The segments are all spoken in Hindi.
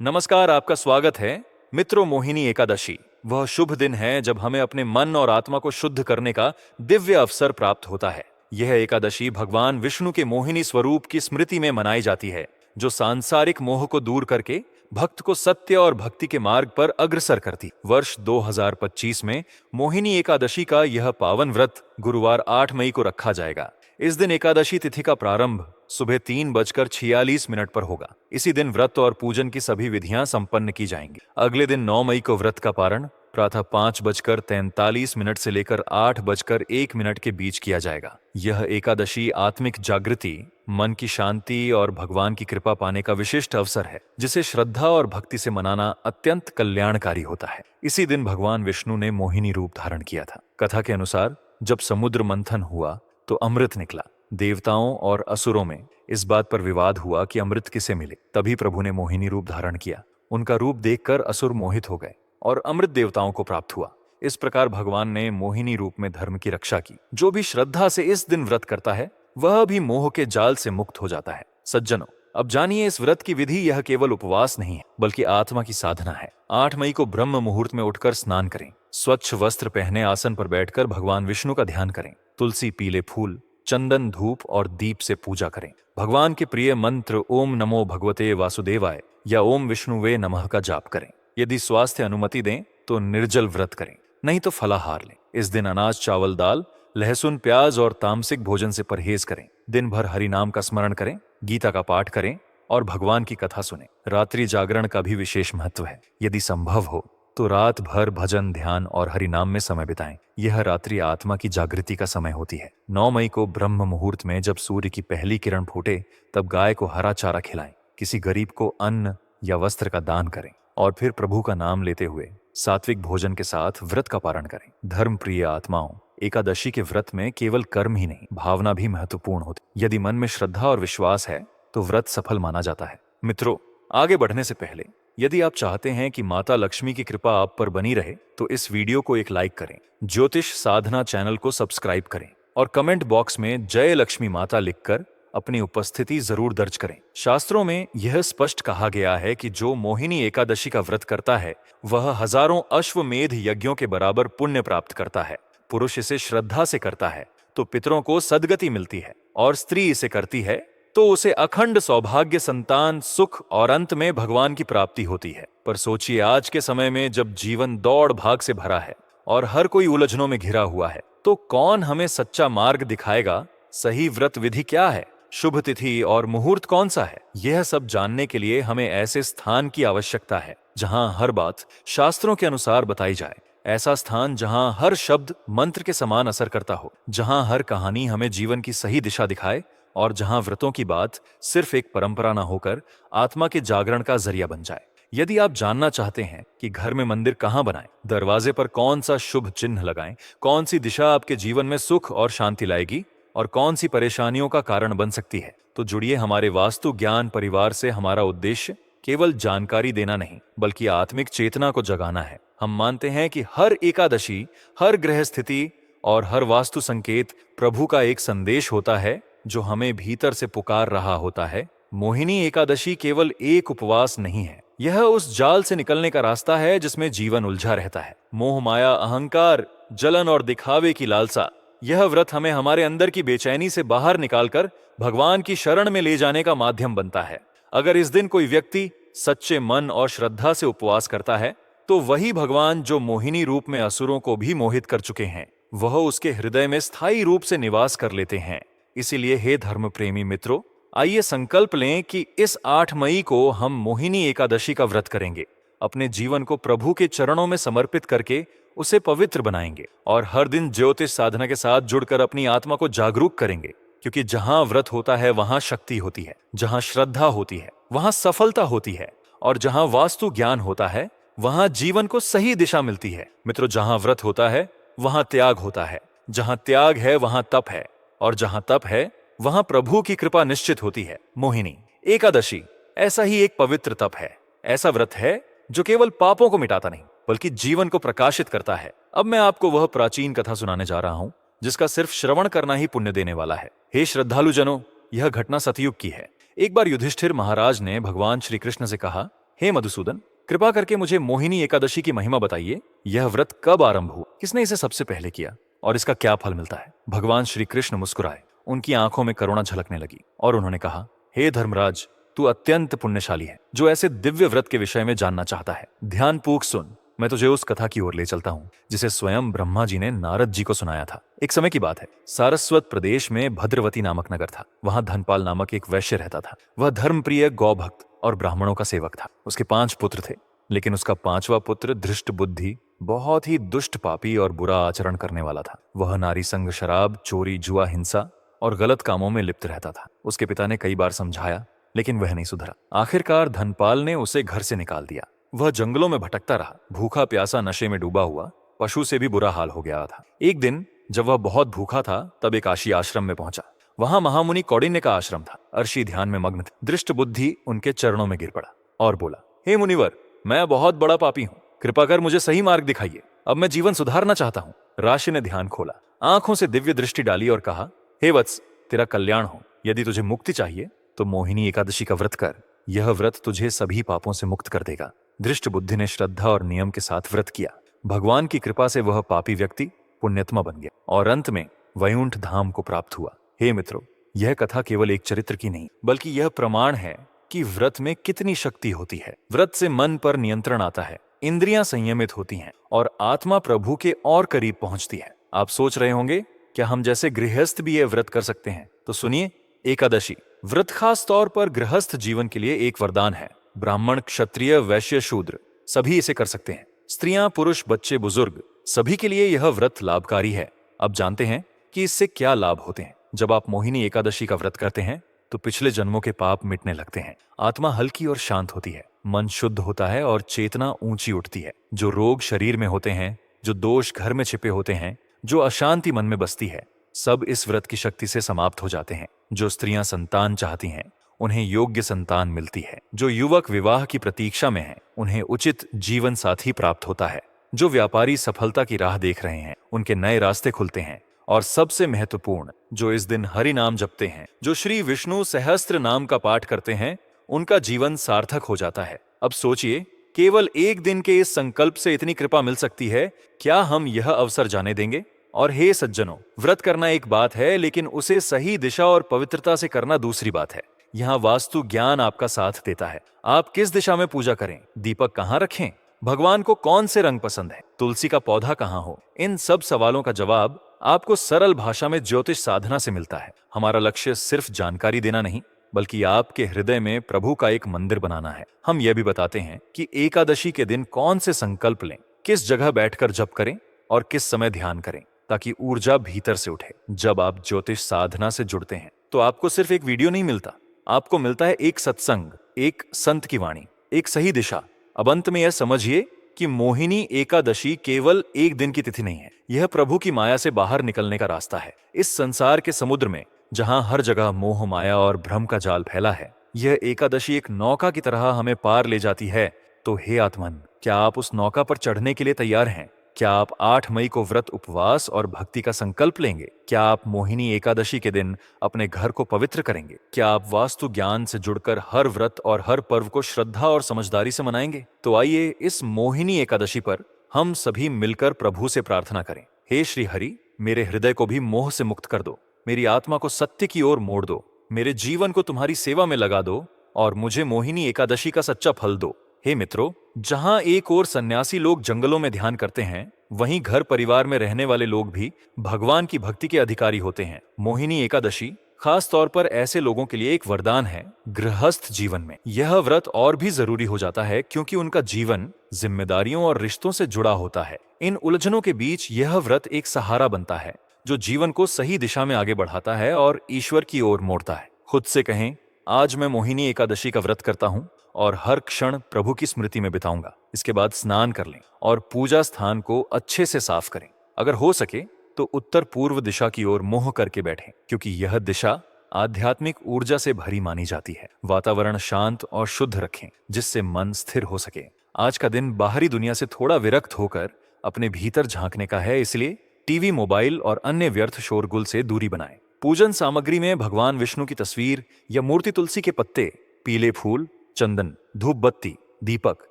नमस्कार, आपका स्वागत है। मित्रों, मोहिनी एकादशी वह शुभ दिन है जब हमें अपने मन और आत्मा को शुद्ध करने का दिव्य अवसर प्राप्त होता है। यह एकादशी भगवान विष्णु के मोहिनी स्वरूप की स्मृति में मनाई जाती है, जो सांसारिक मोह को दूर करके भक्त को सत्य और भक्ति के मार्ग पर अग्रसर करती। वर्ष 2025 में मोहिनी एकादशी का यह पावन व्रत गुरुवार 8 मई को रखा जाएगा। इस दिन एकादशी तिथि का प्रारंभ सुबह 3:46 पर होगा। इसी दिन व्रत और पूजन की सभी विधियां संपन्न की जाएंगी। अगले दिन 9 मई को व्रत का पारण प्रातः 5:43 से लेकर 8:01 के बीच किया जाएगा। यह एकादशी आत्मिक जागृति, मन की शांति और भगवान की कृपा पाने का विशिष्ट अवसर है, जिसे श्रद्धा और भक्ति से मनाना अत्यंत कल्याणकारी होता है। इसी दिन भगवान विष्णु ने मोहिनी रूप धारण किया था। कथा के अनुसार जब समुद्र मंथन हुआ तो अमृत निकला। देवताओं और असुरों में इस बात पर विवाद हुआ कि अमृत किसे मिले। तभी प्रभु ने मोहिनी रूप धारण किया। उनका रूप देखकर असुर मोहित हो गए और अमृत देवताओं को प्राप्त हुआ। इस प्रकार भगवान ने मोहिनी रूप में धर्म की रक्षा की। जो भी श्रद्धा से इस दिन व्रत करता है वह भी मोह के जाल से मुक्त हो जाता है। सज्जनों, अब जानिए इस व्रत की विधि। यह केवल उपवास नहीं है, बल्कि आत्मा की साधना है। 8 मई को ब्रह्म मुहूर्त में उठकर स्नान करें। स्वच्छ वस्त्र पहने आसन पर बैठकर भगवान विष्णु का ध्यान करें। तुलसी, पीले फूल, चंदन, धूप और दीप से पूजा करें। भगवान के प्रिय मंत्र ओम नमो भगवते वासुदेवाय या ओम विष्णुवे नमः का जाप करें। यदि स्वास्थ्य अनुमति दें तो निर्जल व्रत करें, नहीं तो फलाहार लें। इस दिन अनाज, चावल, दाल, लहसुन, प्याज और तामसिक भोजन से परहेज करें। दिन भर हरि नाम का स्मरण करें, गीता का पाठ करें और भगवान की कथा सुनें। रात्रि जागरण का भी विशेष महत्व है। यदि संभव हो तो रात भर भजन, ध्यान और हरि नाम में समय बिताएं। यह रात्रि आत्मा की जागृति का समय होती है। 9 मई को ब्रह्म मुहूर्त में जब सूर्य की पहली किरण फूटे तब गाय को हरा चारा खिलाएं। किसी गरीब को अन्न या वस्त्र का दान करें और फिर प्रभु का नाम लेते हुए सात्विक भोजन के साथ व्रत का पारण करें। धर्म प्रिय आत्माओं, एकादशी के व्रत में केवल कर्म ही नहीं, भावना भी महत्वपूर्ण होती। यदि मन में श्रद्धा और विश्वास है तो व्रत सफल माना जाता है। मित्रों, आगे बढ़ने से पहले यदि आप चाहते हैं कि माता लक्ष्मी की कृपा आप पर बनी रहे तो इस वीडियो को एक लाइक करें, ज्योतिष साधना चैनल को सब्सक्राइब करें और कमेंट बॉक्स में जय लक्ष्मी माता लिखकर अपनी उपस्थिति जरूर दर्ज करें। शास्त्रों में यह स्पष्ट कहा गया है कि जो मोहिनी एकादशी का व्रत करता है वह हजारों अश्वमेध यज्ञों के बराबर पुण्य प्राप्त करता है। पुरुष इसे श्रद्धा से करता है तो पितरों को सद्गति मिलती है, और स्त्री इसे करती है तो उसे अखंड सौभाग्य, संतान, सुख और अंत में भगवान की प्राप्ति होती है। पर सोचिए, आज के समय में जब जीवन दौड़ भाग से भरा है और हर कोई उलझनों में घिरा हुआ है, तो कौन हमें सच्चा मार्ग दिखाएगा? सही व्रत विधि क्या है? शुभ तिथि और मुहूर्त कौन सा है? यह सब जानने के लिए हमें ऐसे स्थान की आवश्यकता है जहां हर बात शास्त्रों के अनुसार बताई जाए। ऐसा स्थान जहां हर शब्द मंत्र के समान असर करता हो, जहां हर कहानी हमें जीवन की सही दिशा दिखाए और जहां व्रतों की बात सिर्फ एक परंपरा न होकर आत्मा के जागरण का जरिया बन जाए। यदि आप जानना चाहते हैं कि घर में मंदिर कहां बनाएं, दरवाजे पर कौन सा शुभ चिन्ह लगाएं, कौन सी दिशा आपके जीवन में सुख और शांति लाएगी और कौन सी परेशानियों का कारण बन सकती है, तो जुड़िए हमारे वास्तु ज्ञान परिवार से। हमारा उद्देश्य केवल जानकारी देना नहीं, बल्कि आत्मिक चेतना को जगाना है। हम मानते हैं कि हर एकादशी, हर ग्रह स्थिति और हर वास्तु संकेत प्रभु का एक संदेश होता है जो हमें भीतर से पुकार रहा होता है। मोहिनी एकादशी केवल एक उपवास नहीं है, यह उस जाल से निकलने का रास्ता है जिसमें जीवन उलझा रहता है। मोह, माया, अहंकार, जलन और दिखावे की लालसा। यह व्रत हमें हमारे अंदर की बेचैनी से बाहर निकालकर भगवान की शरण में ले जाने का माध्यम बनता है। अगर इस दिन कोई व्यक्ति सच्चे मन और श्रद्धा से उपवास करता है तो वही भगवान जो मोहिनी रूप में असुरों को भी मोहित कर चुके हैं, वह उसके हृदय में स्थायी रूप से निवास कर लेते हैं। इसीलिए हे धर्म प्रेमी मित्रों, आइए संकल्प लें कि इस 8 मई को हम मोहिनी एकादशी का व्रत करेंगे। अपने जीवन को प्रभु के चरणों में समर्पित करके उसे पवित्र बनाएंगे और हर दिन ज्योतिष साधना के साथ जुड़कर अपनी आत्मा को जागरूक करेंगे। क्योंकि जहां व्रत होता है वहां शक्ति होती है, जहां श्रद्धा होती है वहां सफलता होती है, और जहां वास्तु ज्ञान होता है वहां जीवन को सही दिशा मिलती है। मित्रों, जहां व्रत होता है वहां त्याग होता है, जहां त्याग है वहां तप है, और जहां तप है वहां प्रभु की कृपा निश्चित होती है। मोहिनी एकादशी ऐसा ही एक पवित्र तप है। ऐसा व्रत है जो केवल पापों को मिटाता नहीं, बल्कि जीवन को प्रकाशित करता है। अब मैं आपको वह प्राचीन कथा सुनाने जा रहा हूं जिसका सिर्फ श्रवण करना ही पुण्य देने वाला है। हे श्रद्धालुजनों, यह घटना सतयुग की है। एक बार युधिष्ठिर महाराज ने भगवान श्री कृष्ण से कहा हे मधुसूदन, कृपा करके मुझे मोहिनी एकादशी की महिमा बताइए। यह व्रत कब आरंभ हुआ, किसने इसे सबसे पहले किया और इसका क्या फल मिलता है? भगवान श्री कृष्ण मुस्कुराए, उनकी आंखों में करुणा झलकने लगी और उन्होंने कहा, हे धर्मराज, तू अत्यंत पुण्यशाली है जो ऐसे दिव्य व्रत के विषय में जानना चाहता है। ध्यानपूर्वक सुन, मैं तुझे उस कथा की ओर ले चलता हूँ जिसे स्वयं ब्रह्मा जी ने नारद जी को सुनाया था। एक समय की बात है, सारस्वत प्रदेश में भद्रवती नामक नगर था। वहां धनपाल नामक एक वैश्य रहता था। वह धर्मप्रिय, गौभक्त और ब्राह्मणों का सेवक था। उसके 5 पुत्र थे, लेकिन उसका 5वां पुत्र धृष्ट बुद्धि बहुत ही दुष्ट, पापी और बुरा आचरण करने वाला था। वह नारी संग, शराब, चोरी, जुआ, हिंसा और गलत कामों में लिप्त रहता था। उसके पिता ने कई बार समझाया, लेकिन वह नहीं सुधरा। आखिरकार धनपाल ने उसे घर से निकाल दिया। वह जंगलों में भटकता रहा, भूखा प्यासा, नशे में डूबा हुआ। पशु से भी बुरा हाल हो गया था। एक दिन जब वह बहुत भूखा था, तब एक काशी आश्रम में पहुंचा। वहां महामुनि कौंडिन्य का आश्रम था। अर्षि ध्यान में मग्न थे। दृष्ट बुद्धि उनके चरणों में गिर पड़ा और बोला, हे मुनिवर, मैं बहुत बड़ा पापी हूँ, कृपा कर मुझे सही मार्ग दिखाइए। अब मैं जीवन सुधारना चाहता हूँ। राशि ने ध्यान खोला, आंखों से दिव्य दृष्टि डाली और कहा, हे वत्स, तेरा कल्याण हो। यदि तुझे मुक्ति चाहिए तो मोहिनी एकादशी का व्रत कर। यह व्रत तुझे सभी पापों से मुक्त कर देगा। दृष्ट बुद्धि ने श्रद्धा और नियम के साथ व्रत किया। भगवान की कृपा से वह पापी व्यक्ति पुण्यात्मा बन गया और अंत में वैकुंठ धाम को प्राप्त हुआ। हे मित्रों, यह कथा केवल एक चरित्र की नहीं, बल्कि यह प्रमाण है कि व्रत में कितनी शक्ति होती है। व्रत से मन पर नियंत्रण आता है, इंद्रियां संयमित होती हैं और आत्मा प्रभु के और करीब पहुंचती है। आप सोच रहे होंगे, क्या हम जैसे गृहस्थ भी यह व्रत कर सकते हैं? तो सुनिए, एकादशी व्रत खास तौर पर गृहस्थ जीवन के लिए एक वरदान है। ब्राह्मण, क्षत्रिय, वैश्य, शूद्र सभी इसे कर सकते हैं। स्त्रियां, पुरुष, बच्चे, बुजुर्ग सभी के लिए यह व्रत लाभकारी है। अब जानते हैं कि इससे क्या लाभ होते हैं। जब आप मोहिनी एकादशी का व्रत करते हैं तो पिछले जन्मों के पाप मिटने लगते हैं। आत्मा हल्की और शांत होती है, मन शुद्ध होता है और चेतना ऊंची उठती है। जो रोग शरीर में होते हैं, जो दोष घर में छिपे होते हैं, जो अशांति मन में बसती है, सब इस व्रत की शक्ति से समाप्त हो जाते हैं। जो स्त्रियां संतान चाहती हैं, उन्हें योग्य संतान मिलती है। जो युवक विवाह की प्रतीक्षा में हैं, उन्हें उचित जीवन साथी प्राप्त होता है। जो व्यापारी सफलता की राह देख रहे हैं, उनके नए रास्ते खुलते हैं। और सबसे महत्वपूर्ण, जो इस दिन हरि नाम जपते हैं, जो श्री विष्णु सहस्त्र नाम का पाठ करते हैं, उनका जीवन सार्थक हो जाता है। अब सोचिए, केवल एक दिन के इस संकल्प से इतनी कृपा मिल सकती है। क्या हम यह अवसर जाने देंगे? और हे सज्जनों, व्रत करना एक बात है, लेकिन उसे सही दिशा और पवित्रता से करना दूसरी बात है। यहाँ वास्तु ज्ञान आपका साथ देता है। आप किस दिशा में पूजा करें, दीपक कहाँ रखें, भगवान को कौन से रंग पसंद है, तुलसी का पौधा कहाँ हो, इन सब सवालों का जवाब आपको सरल भाषा में ज्योतिष साधना से मिलता है। हमारा लक्ष्य सिर्फ जानकारी देना नहीं, बल्कि आपके हृदय में प्रभु का एक मंदिर बनाना है। हम यह भी बताते हैं कि एकादशी के दिन कौन से संकल्प लें, किस जगह बैठकर जप करें और किस समय ध्यान करें, ताकि ऊर्जा भीतर से उठे। जब आप ज्योतिष साधना से जुड़ते हैं तो आपको सिर्फ एक वीडियो नहीं मिलता, आपको मिलता है एक सत्संग, एक संत की वाणी, एक सही दिशा। अब अंत में यह समझिए कि मोहिनी एकादशी केवल एक दिन की तिथि नहीं है, यह प्रभु की माया से बाहर निकलने का रास्ता है। इस संसार के समुद्र में, जहां हर जगह मोह, माया और भ्रम का जाल फैला है, यह एकादशी एक नौका की तरह हमें पार ले जाती है। तो हे आत्मन, क्या आप उस नौका पर चढ़ने के लिए तैयार हैं? क्या आप 8 मई को व्रत, उपवास और भक्ति का संकल्प लेंगे? क्या आप मोहिनी एकादशी के दिन अपने घर को पवित्र करेंगे? क्या आप वास्तु ज्ञान से जुड़कर हर व्रत और हर पर्व को श्रद्धा और समझदारी से मनाएंगे? तो आइए इस मोहिनी एकादशी पर हम सभी मिलकर प्रभु से प्रार्थना करें। हे श्री हरि, मेरे हृदय को भी मोह से मुक्त कर दो, मेरी आत्मा को सत्य की ओर मोड़ दो, मेरे जीवन को तुम्हारी सेवा में लगा दो और मुझे मोहिनी एकादशी का सच्चा फल दो। हे मित्रों, जहां एक ओर सन्यासी लोग जंगलों में ध्यान करते हैं, वहीं घर परिवार में रहने वाले लोग भी भगवान की भक्ति के अधिकारी होते हैं। मोहिनी एकादशी खास तौर पर ऐसे लोगों के लिए एक वरदान है। गृहस्थ जीवन में यह व्रत और भी जरूरी हो जाता है, क्योंकि उनका जीवन जिम्मेदारियों और रिश्तों से जुड़ा होता है। इन उलझनों के बीच यह व्रत एक सहारा बनता है, जो जीवन को सही दिशा में आगे बढ़ाता है और ईश्वर की ओर मोड़ता है। खुद से कहें, आज मैं मोहिनी एकादशी का व्रत करता हूँ और हर क्षण प्रभु की स्मृति में बिताऊंगा। इसके बाद स्नान कर लें और पूजा स्थान को अच्छे से साफ करें। अगर हो सके तो उत्तर पूर्व दिशा की ओर मुंह करके बैठें, क्योंकि यह दिशा आध्यात्मिक ऊर्जा से भरी मानी जाती है। वातावरण शांत और शुद्ध रखें, जिससे मन स्थिर हो सके। आज का दिन बाहरी दुनिया से थोड़ा विरक्त होकर अपने भीतर झांकने का है, इसलिए टीवी, मोबाइल और अन्य व्यर्थ शोरगुल से दूरी बनाएं। पूजन सामग्री में भगवान विष्णु की तस्वीर या मूर्ति, तुलसी के पत्ते, पीले फूल, चंदन, धूप बत्ती दीपक,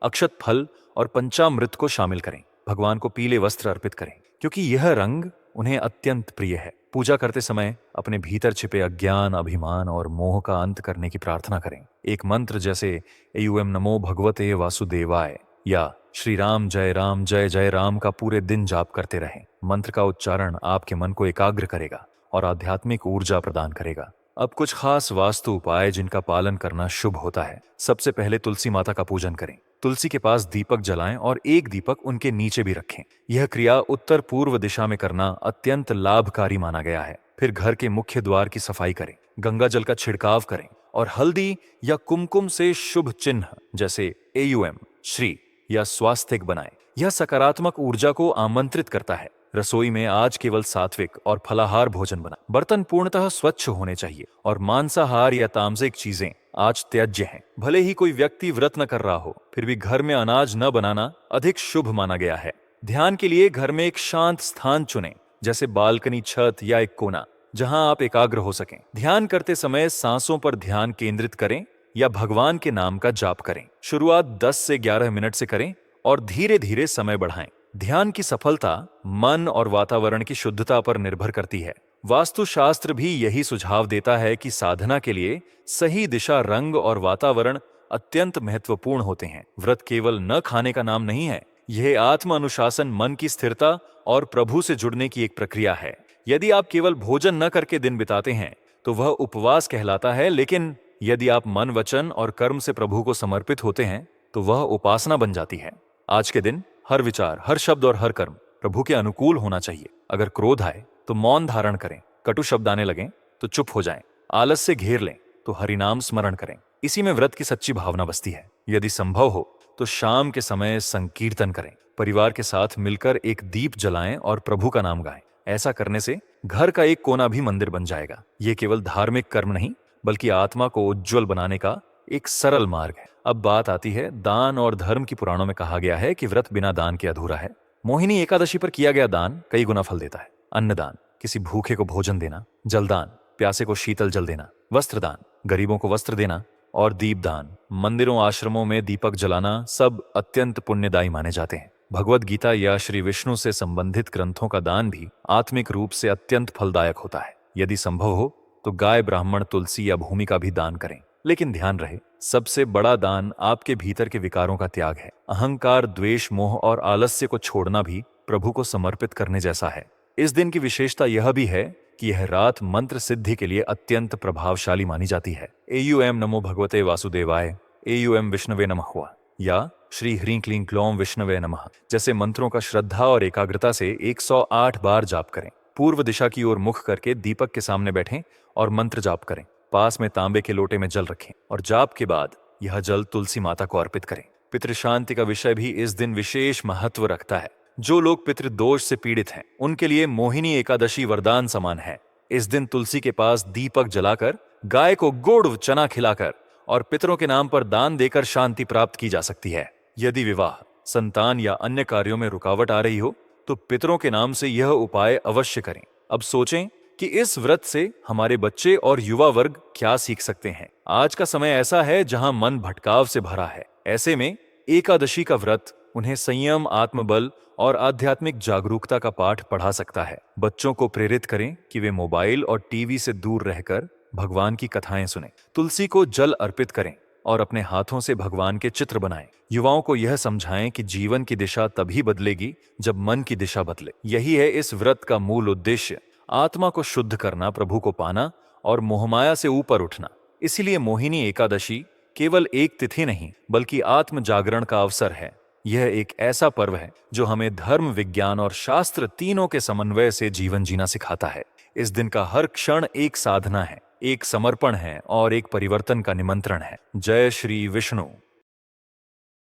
अक्षत फल और पंचामृत को शामिल करें। भगवान को पीले वस्त्र अर्पित करें क्योंकि यह रंग उन्हें अत्यंत प्रिय है। पूजा करते समय अपने भीतर छिपे अज्ञान, अभिमान और मोह का अंत करने की प्रार्थना करें। एक मंत्र जैसे एयूएम नमो भगवते वासुदेवाय या श्री राम जय जय राम का पूरे दिन जाप करते रहें। मंत्र का उच्चारण आपके मन को एकाग्र करेगा और आध्यात्मिक ऊर्जा प्रदान करेगा। अब कुछ खास वास्तु उपाय जिनका पालन करना शुभ होता है। सबसे पहले तुलसी माता का पूजन करें। तुलसी के पास दीपक जलाएं और एक दीपक उनके नीचे भी रखें। यह क्रिया उत्तर पूर्व दिशा में करना अत्यंत लाभकारी माना गया है। फिर घर के मुख्य द्वार की सफाई करें, गंगा जल का छिड़काव करें और हल्दी या कुमकुम से शुभ चिन्ह जैसे एयूएम, श्री या स्वास्तिक बनाएं। यह सकारात्मक ऊर्जा को आमंत्रित करता है। रसोई में आज केवल सात्विक और फलाहार भोजन बना। बर्तन पूर्णतः स्वच्छ होने चाहिए और मांसाहार या तामसिक चीजें आज त्याज्य हैं। भले ही कोई व्यक्ति व्रत न कर रहा हो, फिर भी घर में अनाज न बनाना अधिक शुभ माना गया है। ध्यान के लिए घर में एक शांत स्थान चुनें, जैसे बालकनी, छत या एक कोना, जहां आप एकाग्र हो सकें। ध्यान करते समय सांसों पर ध्यान केंद्रित करें या भगवान के नाम का जाप करें। शुरुआत 10 से 11 मिनट से करें और धीरे धीरे समय बढ़ाएं। ध्यान की सफलता मन और वातावरण की शुद्धता पर निर्भर करती है। वास्तुशास्त्र भी यही सुझाव देता है कि साधना के लिए सही दिशा, रंग और वातावरण अत्यंत महत्वपूर्ण होते हैं। व्रत केवल न खाने का नाम नहीं है, यह आत्म अनुशासन, मन की स्थिरता और प्रभु से जुड़ने की एक प्रक्रिया है। यदि आप केवल भोजन न करके दिन बिताते हैं तो वह उपवास कहलाता है, लेकिन यदि आप मन, वचन और कर्म से प्रभु को समर्पित होते हैं तो वह उपासना बन जाती है। आज के दिन हर विचार, हर शब्द और हर कर्म प्रभु के अनुकूल होना चाहिए। अगर क्रोध आए तो मौन धारण करें, कटु शब्द आने लगें तो चुप हो जाएं, आलस से घेर लें तो हरिनाम स्मरण करें। इसी में व्रत की सच्ची भावना बसती है। यदि संभव हो तो शाम के समय संकीर्तन करें, परिवार के साथ मिलकर एक दीप जलाएं और प्रभु का नाम गाएं। ऐसा करने से घर का एक कोना भी मंदिर बन जाएगा। ये केवल धार्मिक कर्म नहीं, बल्कि आत्मा को उज्ज्वल बनाने का एक सरल मार्ग है। अब बात आती है दान और धर्म की। पुराणों में कहा गया है कि व्रत बिना दान के अधूरा है। मोहिनी एकादशी पर किया गया दान कई गुना फल देता है। अन्नदान, किसी भूखे को भोजन देना, जलदान, प्यासे को शीतल जल देना, वस्त्रदान, गरीबों को वस्त्र देना और दीपदान, मंदिरों आश्रमों में दीपक जलाना, सब अत्यंत पुण्यदायी माने जाते हैं। भगवद गीता या श्री विष्णु से संबंधित ग्रंथों का दान भी आत्मिक रूप से अत्यंत फलदायक होता है। यदि संभव हो तो गाय, ब्राह्मण, तुलसी या भूमि का भी दान करें, लेकिन ध्यान रहे सबसे बड़ा दान आपके भीतर के विकारों का त्याग है। अहंकार, द्वेष, मोह और आलस्य को छोड़ना भी प्रभु को समर्पित करने जैसा है। इस दिन की विशेषता यह भी है कि यह रात मंत्र सिद्धि के लिए अत्यंत प्रभावशाली मानी जाती है। एयूएम नमो भगवते वासुदेवाय, एयूएम विष्णवे नमः या श्री ह्रीं क्लीं क्लौं विष्णवे नमः जैसे मंत्रों का श्रद्धा और एकाग्रता से 108 बार जाप करें। पूर्व दिशा की ओर मुख करके दीपक के सामने बैठें और मंत्र जाप करें। पास में तांबे के लोटे में जल रखें और जाप के बाद यह जल तुलसी माता को अर्पित करें। पितृशांति का विषय भी इस दिन विशेष महत्व रखता है। जो लोग पितृदोष से पीड़ित हैं, उनके लिए मोहिनी एकादशी वरदान समान है। इस दिन तुलसी के पास दीपक जलाकर, गाय को गुड़ चना खिलाकर और पितरों के नाम पर दान देकर शांति प्राप्त की जा सकती है। यदि विवाह, संतान या अन्य कार्यों में रुकावट आ रही हो तो पितरों के नाम से यह उपाय अवश्य करें। अब सोचें कि इस व्रत से हमारे बच्चे और युवा वर्ग क्या सीख सकते हैं। आज का समय ऐसा है जहां मन भटकाव से भरा है। ऐसे में एकादशी का व्रत उन्हें संयम, आत्मबल और आध्यात्मिक जागरूकता का पाठ पढ़ा सकता है। बच्चों को प्रेरित करें कि वे मोबाइल और टीवी से दूर रहकर भगवान की कथाएं सुनें। तुलसी को जल अर्पित करें और अपने हाथों से भगवान के चित्र बनाएं। युवाओं को यह समझाएं कि जीवन की दिशा तभी बदलेगी जब मन की दिशा बदले। यही है इस व्रत का मूल उद्देश्य, आत्मा को शुद्ध करना, प्रभु को पाना और मोहमाया से ऊपर उठना। इसीलिए मोहिनी एकादशी केवल एक तिथि नहीं, बल्कि आत्म जागरण का अवसर है। यह एक ऐसा पर्व है जो हमें धर्म, विज्ञान और शास्त्र तीनों के समन्वय से जीवन जीना सिखाता है। इस दिन का हर क्षण एक साधना है, एक समर्पण है और एक परिवर्तन का निमंत्रण है। जय श्री विष्णु।